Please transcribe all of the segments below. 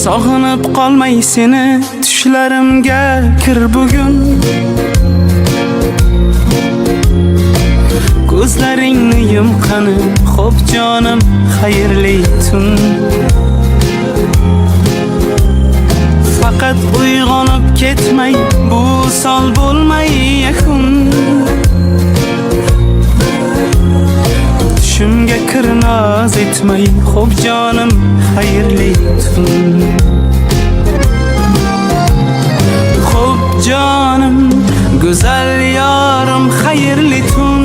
Sog'inib qolmay seni tushlarimga kir bugun. Ko'zlaringni yumqani xo'p jonim xayrli tun. Faqat uyg'onib ketmay bu sol bo'lmay yakun. Tushimga kir noz etmay xo'p jonim xayrli tun. Xo'p jonim go'zal yorim xayrli tun.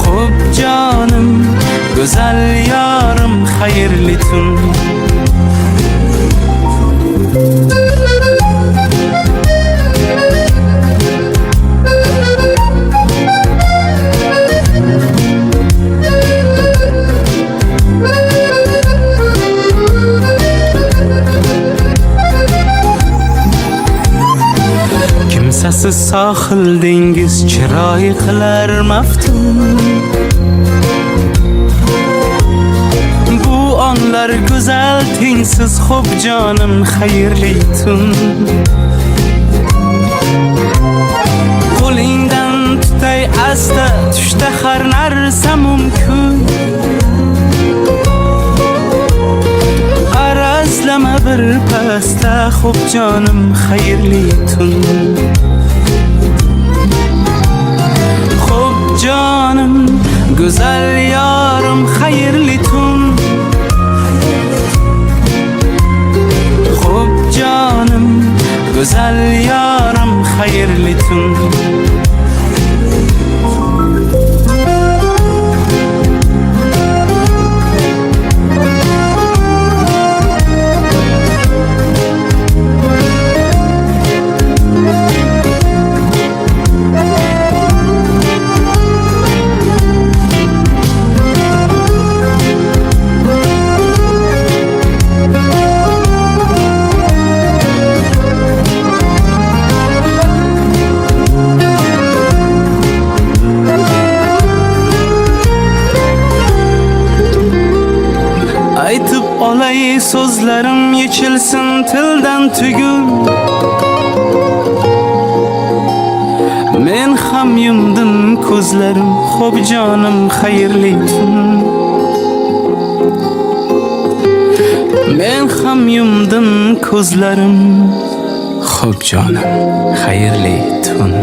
Xo'p jonim go'zal yorim xayrli tun. Kimsasiz sohil dengiz chiroy qilar maftun. Bu onlar go'zal tengsiz xo'p jonim xayrli tun. Qo'lingdan tutay asta tushda har narsa mumkin. Arazlama bir pasta xo'p jonim xayrli tun. Xo'p jonim go'zal yorim xayrli tun. Xo'p jonim go'zal yorim xayrli tun. Aytib olay so'zlarim yechilsin tildan tugul. Men ham yumdim ko'zlarim xo'p jonim xayrli tun. Men ham yumdim ko'zlarim xo'p jonim xayrli tun.